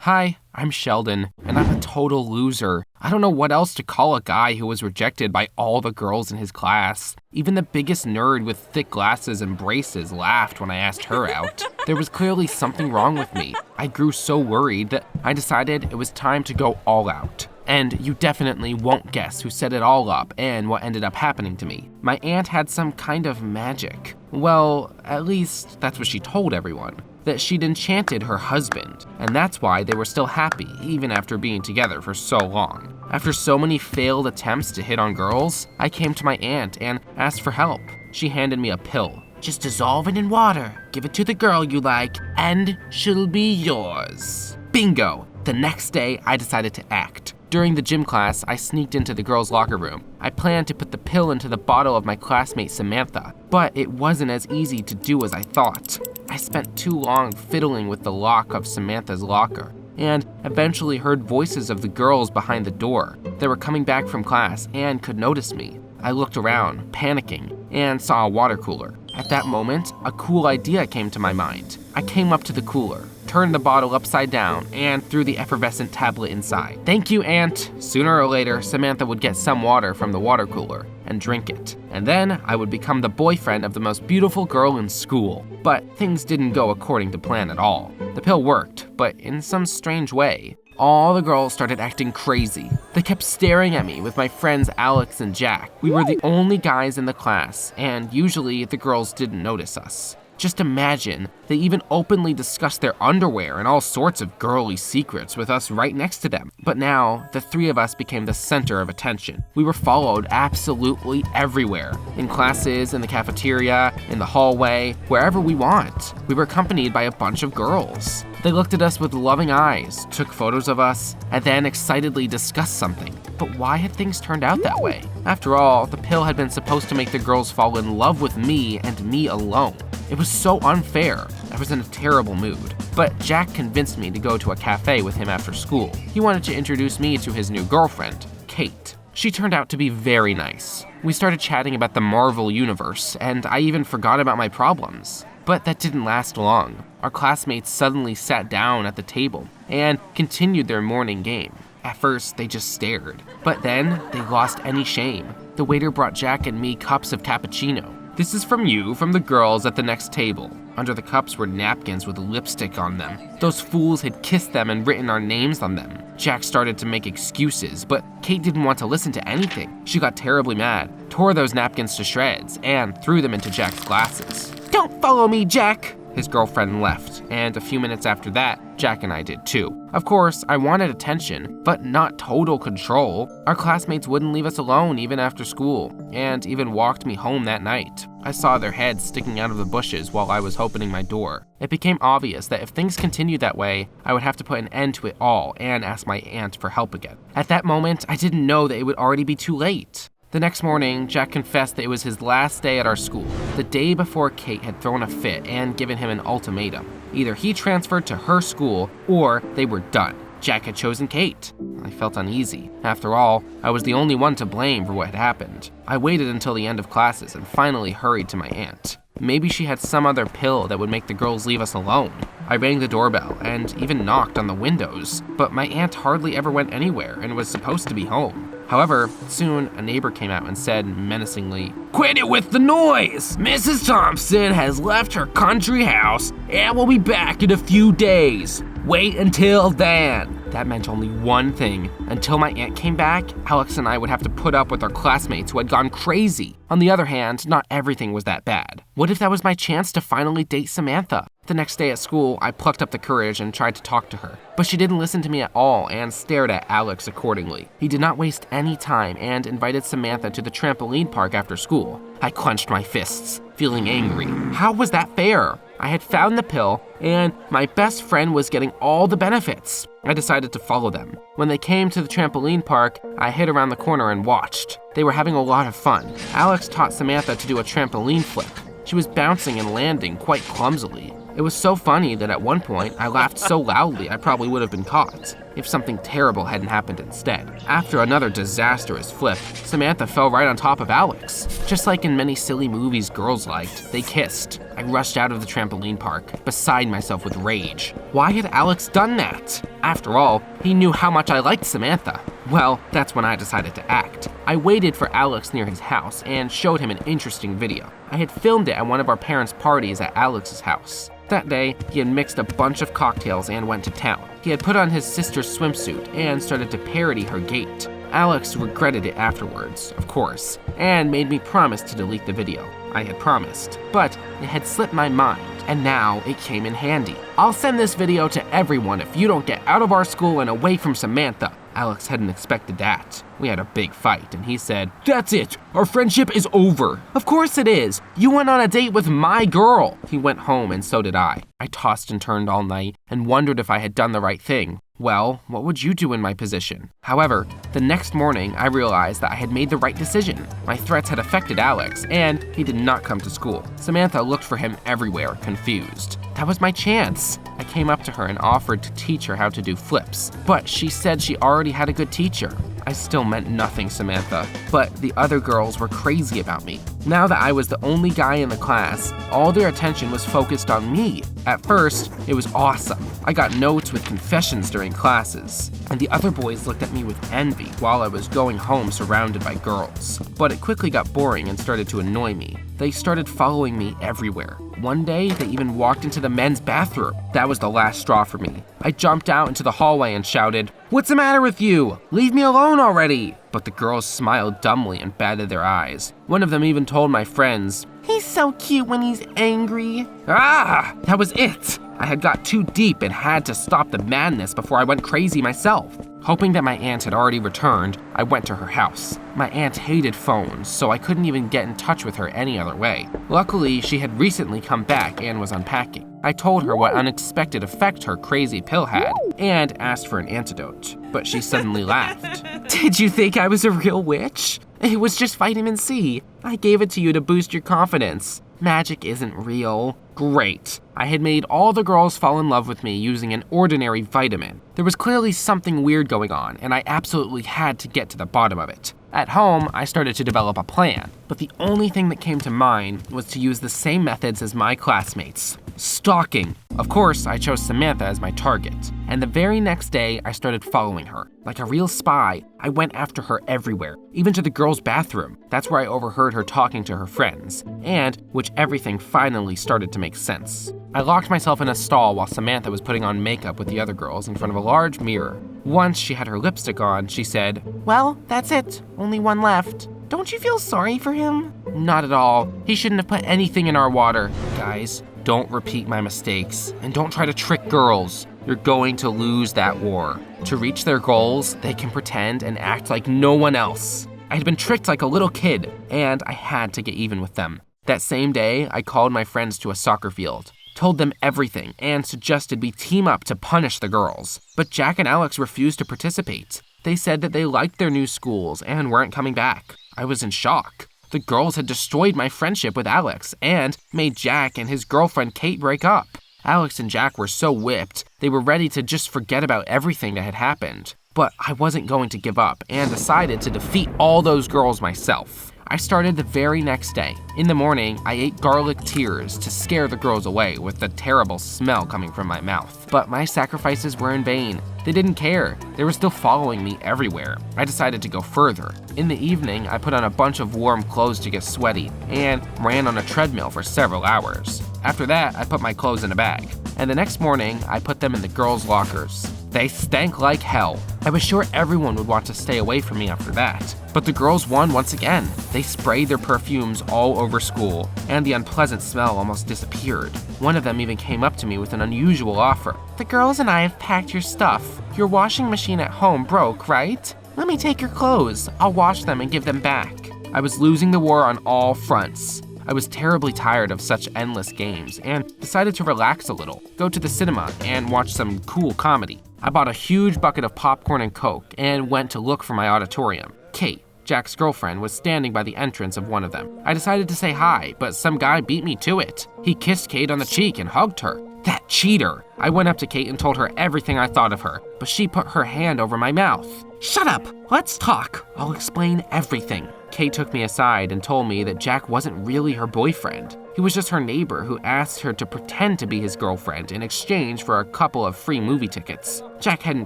Hi, I'm Sheldon, and I'm a total loser. I don't know what else to call a guy who was rejected by all the girls in his class. Even the biggest nerd with thick glasses and braces laughed when I asked her out. There was clearly something wrong with me. I grew so worried that I decided it was time to go all out. And you definitely won't guess who set it all up and what ended up happening to me. My aunt had some kind of magic. Well, at least that's what she told everyone. That she'd enchanted her husband, and that's why they were still happy even after being together for so long. After so many failed attempts to hit on girls, I came to my aunt and asked for help. She handed me a pill. Just dissolve it in water, give it to the girl you like, and she'll be yours. Bingo! The next day, I decided to act. During the gym class, I sneaked into the girls' locker room. I planned to put the pill into the bottle of my classmate Samantha, but it wasn't as easy to do as I thought. I spent too long fiddling with the lock of Samantha's locker, and eventually heard voices of the girls behind the door. They were coming back from class and could notice me. I looked around, panicking, and saw a water cooler. At that moment, a cool idea came to my mind. I came up to the cooler, turned the bottle upside down, and threw the effervescent tablet inside. Thank you, Aunt. Sooner or later, Samantha would get some water from the water cooler and drink it. And then I would become the boyfriend of the most beautiful girl in school. But things didn't go according to plan at all. The pill worked, but in some strange way. All the girls started acting crazy. They kept staring at me with my friends Alex and Jack. We were the only guys in the class, and usually the girls didn't notice us. Just imagine, they even openly discussed their underwear and all sorts of girly secrets with us right next to them. But now, the three of us became the center of attention. We were followed absolutely everywhere. In classes, in the cafeteria, in the hallway, wherever we want. We were accompanied by a bunch of girls. They looked at us with loving eyes, took photos of us, and then excitedly discussed something. But why had things turned out that way? After all, the pill had been supposed to make the girls fall in love with me and me alone. It was so unfair. I was in a terrible mood. But Jack convinced me to go to a cafe with him after school. He wanted to introduce me to his new girlfriend, Kate. She turned out to be very nice. We started chatting about the Marvel universe, and I even forgot about my problems. But that didn't last long. Our classmates suddenly sat down at the table and continued their morning game. At first, they just stared, but then they lost any shame. The waiter brought Jack and me cups of cappuccino. This is from you, from the girls at the next table. Under the cups were napkins with lipstick on them. Those fools had kissed them and written our names on them. Jack started to make excuses, but Kate didn't want to listen to anything. She got terribly mad, tore those napkins to shreds, and threw them into Jack's glasses. Don't follow me, Jack! His girlfriend left, and a few minutes after that, Jack and I did too. Of course, I wanted attention, but not total control. Our classmates wouldn't leave us alone even after school, and even walked me home that night. I saw their heads sticking out of the bushes while I was opening my door. It became obvious that if things continued that way, I would have to put an end to it all and ask my aunt for help again. At that moment, I didn't know that it would already be too late. The next morning, Jack confessed that it was his last day at our school, the day before Kate had thrown a fit and given him an ultimatum. Either he transferred to her school, or they were done. Jack had chosen Kate. I felt uneasy. After all, I was the only one to blame for what had happened. I waited until the end of classes and finally hurried to my aunt. Maybe she had some other pill that would make the girls leave us alone. I rang the doorbell and even knocked on the windows, but my aunt hardly ever went anywhere and was supposed to be home. However, soon a neighbor came out and said menacingly, "Quit it with the noise! Mrs. Thompson has left her country house and will be back in a few days. Wait until then." That meant only one thing. Until my aunt came back, Alex and I would have to put up with our classmates who had gone crazy. On the other hand, not everything was that bad. What if that was my chance to finally date Samantha? The next day at school, I plucked up the courage and tried to talk to her. But she didn't listen to me at all and stared at Alex accordingly. He did not waste any time and invited Samantha to the trampoline park after school. I clenched my fists, feeling angry. How was that fair? I had found the pill, and my best friend was getting all the benefits. I decided to follow them. When they came to the trampoline park, I hid around the corner and watched. They were having a lot of fun. Alex taught Samantha to do a trampoline flip. She was bouncing and landing quite clumsily. It was so funny that at one point I laughed so loudly I probably would have been caught if something terrible hadn't happened instead. After another disastrous flip, Samantha fell right on top of Alex. Just like in many silly movies girls liked, they kissed. I rushed out of the trampoline park, beside myself with rage. Why had Alex done that? After all, he knew how much I liked Samantha. Well, that's when I decided to act. I waited for Alex near his house and showed him an interesting video. I had filmed it at one of our parents' parties at Alex's house. That day, he had mixed a bunch of cocktails and went to town. He had put on his sister's swimsuit and started to parody her gait. Alex regretted it afterwards, of course, and made me promise to delete the video. I had promised, but it had slipped my mind, and now it came in handy. I'll send this video to everyone if you don't get out of our school and away from Samantha. Alex hadn't expected that. We had a big fight, and he said, "That's it, our friendship is over." Of course it is. You went on a date with my girl. He went home, and so did I. I tossed and turned all night and wondered if I had done the right thing. Well, what would you do in my position? However, the next morning, I realized that I had made the right decision. My threats had affected Alex, and he did not come to school. Samantha looked for him everywhere, confused. That was my chance. I came up to her and offered to teach her how to do flips, but she said she already had a good teacher. I still meant nothing, Samantha, but the other girls were crazy about me. Now that I was the only guy in the class, all their attention was focused on me. At first, it was awesome. I got notes with confessions during classes, and the other boys looked at me with envy while I was going home surrounded by girls. But it quickly got boring and started to annoy me. They started following me everywhere. One day, they even walked into the men's bathroom. That was the last straw for me. I jumped out into the hallway and shouted, "What's the matter with you? Leave me alone already!" But the girls smiled dumbly and batted their eyes. One of them even told my friends, "He's so cute when he's angry." Ah, that was it. I had got too deep and had to stop the madness before I went crazy myself. Hoping that my aunt had already returned, I went to her house. My aunt hated phones, so I couldn't even get in touch with her any other way. Luckily, she had recently come back and was unpacking. I told her what unexpected effect her crazy pill had and asked for an antidote, but she suddenly laughed. "Did you think I was a real witch? It was just vitamin C. I gave it to you to boost your confidence. Magic isn't real." Great. I had made all the girls fall in love with me using an ordinary vitamin. There was clearly something weird going on, and I absolutely had to get to the bottom of it. At home, I started to develop a plan, but the only thing that came to mind was to use the same methods as my classmates. Stalking. Of course, I chose Samantha as my target, and the very next day, I started following her. Like a real spy, I went after her everywhere, even to the girls' bathroom. That's where I overheard her talking to her friends, and which everything finally started to make sense. I locked myself in a stall while Samantha was putting on makeup with the other girls in front of a large mirror. Once she had her lipstick on, she said, "Well, that's it. Only one left. Don't you feel sorry for him?" Not at all. He shouldn't have put anything in our water. Guys, don't repeat my mistakes, and don't try to trick girls. You're going to lose that war. To reach their goals, they can pretend and act like no one else. I had been tricked like a little kid, and I had to get even with them. That same day, I called my friends to a soccer field, told them everything, and suggested we team up to punish the girls. But Jack and Alex refused to participate. They said that they liked their new schools and weren't coming back. I was in shock. The girls had destroyed my friendship with Alex and made Jack and his girlfriend Kate break up. Alex and Jack were so whipped, they were ready to just forget about everything that had happened. But I wasn't going to give up and decided to defeat all those girls myself. I started the very next day. In the morning, I ate garlic tears to scare the girls away with the terrible smell coming from my mouth. But my sacrifices were in vain. They didn't care. They were still following me everywhere. I decided to go further. In the evening, I put on a bunch of warm clothes to get sweaty and ran on a treadmill for several hours. After that, I put my clothes in a bag. And the next morning, I put them in the girls' lockers. They stank like hell. I was sure everyone would want to stay away from me after that. But the girls won once again. They sprayed their perfumes all over school, and the unpleasant smell almost disappeared. One of them even came up to me with an unusual offer. "The girls and I have packed your stuff. Your washing machine at home broke, right? Let me take your clothes. I'll wash them and give them back." I was losing the war on all fronts. I was terribly tired of such endless games and decided to relax a little, go to the cinema, and watch some cool comedy. I bought a huge bucket of popcorn and Coke and went to look for my auditorium. Kate, Jack's girlfriend was standing by the entrance of one of them. I decided to say hi, but some guy beat me to it. He kissed Kate on the cheek and hugged her. That cheater! I went up to Kate and told her everything I thought of her, but she put her hand over my mouth. Shut up! Let's talk! I'll explain everything. Kate took me aside and told me that Jack wasn't really her boyfriend. He was just her neighbor who asked her to pretend to be his girlfriend in exchange for a couple of free movie tickets. Jack hadn't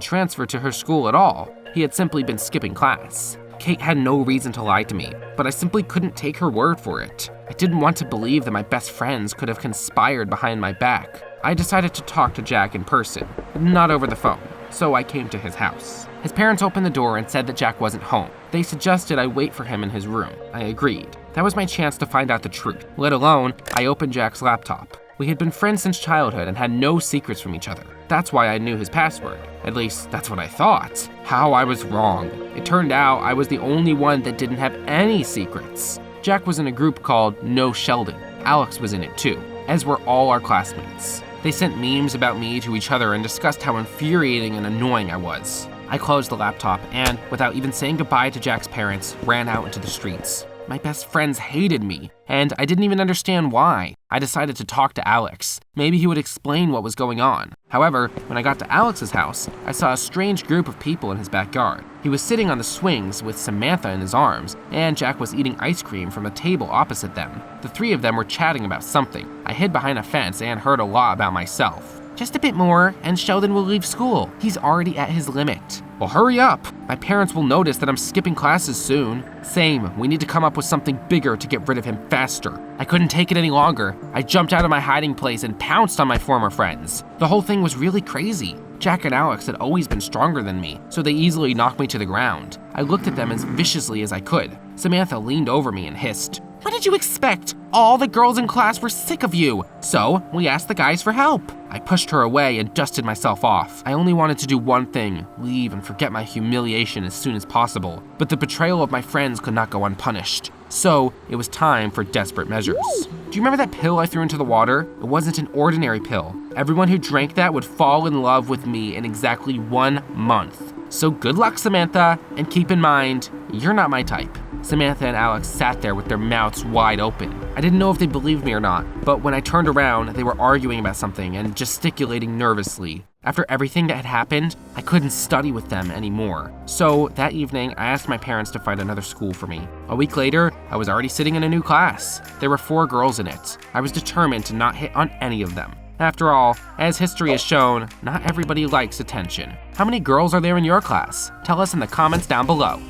transferred to her school at all. He had simply been skipping class. Kate had no reason to lie to me, but I simply couldn't take her word for it. I didn't want to believe that my best friends could have conspired behind my back. I decided to talk to Jack in person, not over the phone, so I came to his house. His parents opened the door and said that Jack wasn't home. They suggested I wait for him in his room. I agreed. That was my chance to find out the truth. Let alone, I opened Jack's laptop. We had been friends since childhood and had no secrets from each other. That's why I knew his password. At least, that's what I thought. How I was wrong. It turned out I was the only one that didn't have any secrets. Jack was in a group called No Sheldon. Alex was in it too, as were all our classmates. They sent memes about me to each other and discussed how infuriating and annoying I was. I closed the laptop and, without even saying goodbye to Jack's parents, ran out into the streets. My best friends hated me, and I didn't even understand why. I decided to talk to Alex. Maybe he would explain what was going on. However, when I got to Alex's house, I saw a strange group of people in his backyard. He was sitting on the swings with Samantha in his arms, and Jack was eating ice cream from a table opposite them. The three of them were chatting about something. I hid behind a fence and heard a lot about myself. Just a bit more, and Sheldon will leave school. He's already at his limit. Well, hurry up. My parents will notice that I'm skipping classes soon. Same, we need to come up with something bigger to get rid of him faster. I couldn't take it any longer. I jumped out of my hiding place and pounced on my former friends. The whole thing was really crazy. Jack and Alex had always been stronger than me, so they easily knocked me to the ground. I looked at them as viciously as I could. Samantha leaned over me and hissed, "What did you expect? All the girls in class were sick of you. So we asked the guys for help." I pushed her away and dusted myself off. I only wanted to do one thing, leave and forget my humiliation as soon as possible. But the betrayal of my friends could not go unpunished. So it was time for desperate measures. Do you remember that pill I threw into the water? It wasn't an ordinary pill. Everyone who drank that would fall in love with me in exactly 1 month. So good luck, Samantha, and keep in mind, you're not my type. Samantha and Alex sat there with their mouths wide open. I didn't know if they believed me or not, but when I turned around, they were arguing about something and gesticulating nervously. After everything that had happened, I couldn't study with them anymore. So that evening, I asked my parents to find another school for me. A week later, I was already sitting in a new class. There were 4 girls in it. I was determined to not hit on any of them. After all, as history has shown, not everybody likes attention. How many girls are there in your class? Tell us in the comments down below.